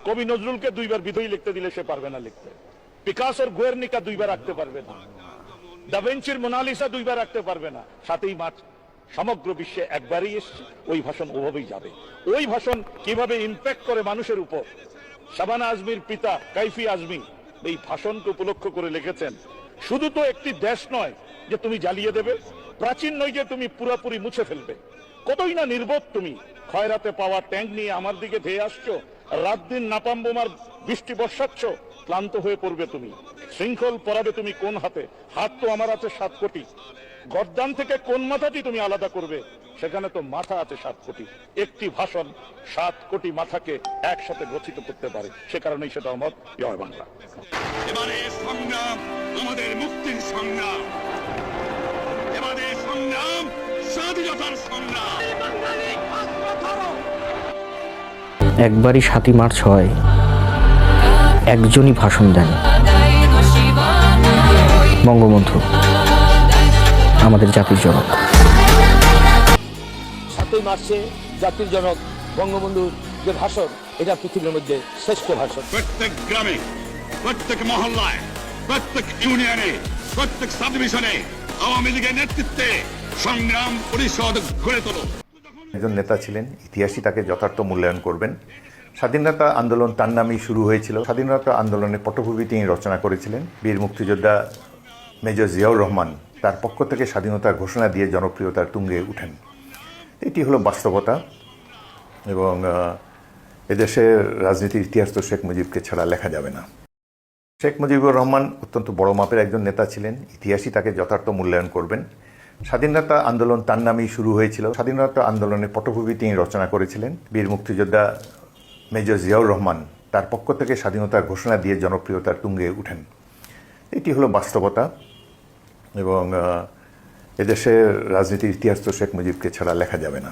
কবি নজরুলকে দুইবার বিধই লিখতে দিলে সে পারবে না লিখতে। পিকাসোর গুয়ের্নিকা দুইবার আঁকতে পারবে না, দা ভিঞ্চির মোনালিসা দুইবার আঁকতে পারবে না। 7ই মার্চ সমগ্র বিশ্বে একবারই এসছে, ওই ভাষণ ওভাবেই যাবে। ওই ভাষণ কিভাবে ইম্প্যাক্ট করে মানুষের উপর, শাবানা আজমির পিতা কাইফি আজমি এই ভাষণকে উপলক্ষ করে লিখেছেন, শুধু তো একটি দেশ নয় যে তুমি জ্বালিয়ে দেবে, প্রাচীন নয় যে তুমি পুরোপুরি মুছে ফেলবে। কতই না নির্বোধ তুমি, খয়রাতে পাওয়া ট্যাঙ্ক নিয়ে আমার দিকে ধেয়ে আসছো, রাত দিন নাপাম বোমার বৃষ্টি বর্ষাচ্ছ, ক্লান্ত হয়ে পড়বে তুমি। শৃঙ্খল পরাবে তুমি কোন হাতে, হাত তো আমার আছে 7 কোটি। গর্দান থেকে কোন মাথাটি তুমি আলাদা করবে, সেখানে তো মাথা আছে 7 কোটি। একটি ভাষণ 7 কোটি মাথাকে একসাথে গঠিত করতে পারে, সে কারণেই সেটা আমার জয় বাংলা। এবারে সংগ্রাম আমাদের মুক্তির সংগ্রাম, এবারে সংগ্রাম স্বাধীনতার সংগ্রাম। একবারই 7ই মার্চ হয়, একজনই ভাষণ দেন, বঙ্গবন্ধু, আমাদের জাতির জনক। 7ই মার্চে জাতির জনক বঙ্গবন্ধুর যে ভাষণ, এটা পৃথিবীর মধ্যে শ্রেষ্ঠ ভাষণ। প্রত্যেক গ্রামে, প্রত্যেক মহল্লায়, প্রত্যেক ইউনিয়নে, প্রত্যেক সাব ডিভিশনে আওয়ামী লীগের নেতৃত্বে সংগ্রাম পরিষদ গড়ে তোলো। একজন নেতা ছিলেন, ইতিহাসই তাকে যথার্থ মূল্যায়ন করবেন। স্বাধীনতা আন্দোলন তার নামেই শুরু হয়েছিল। স্বাধীনতা আন্দোলনের পটভূমি তিনি রচনা করেছিলেন। বীর মুক্তিযোদ্ধা মেজর জিয়াউর রহমান তার পক্ষ থেকে স্বাধীনতার ঘোষণা দিয়ে জনপ্রিয়তার তুঙ্গে উঠেন। এটি হলো বাস্তবতা, এবং এদেশের রাজনীতির ইতিহাস তো শেখ মুজিবকে ছাড়া লেখা যাবে না। শেখ মুজিবুর রহমান অত্যন্ত বড় মাপের একজন নেতা ছিলেন, ইতিহাসই তাকে যথার্থ মূল্যায়ন করবেন। স্বাধীনতা আন্দোলন তার নামেই শুরু হয়েছিল। স্বাধীনতা আন্দোলনের পটভূমি তিনি রচনা করেছিলেন। বীর মুক্তিযোদ্ধা মেজর জিয়াউর রহমান তার পক্ষ থেকে স্বাধীনতার ঘোষণা দিয়ে জনপ্রিয়তার তুঙ্গে উঠেন। এটি হলো বাস্তবতা, এবং এদেশের রাজনীতির ইতিহাস তো শেখ মুজিবকে ছাড়া লেখা যাবে না।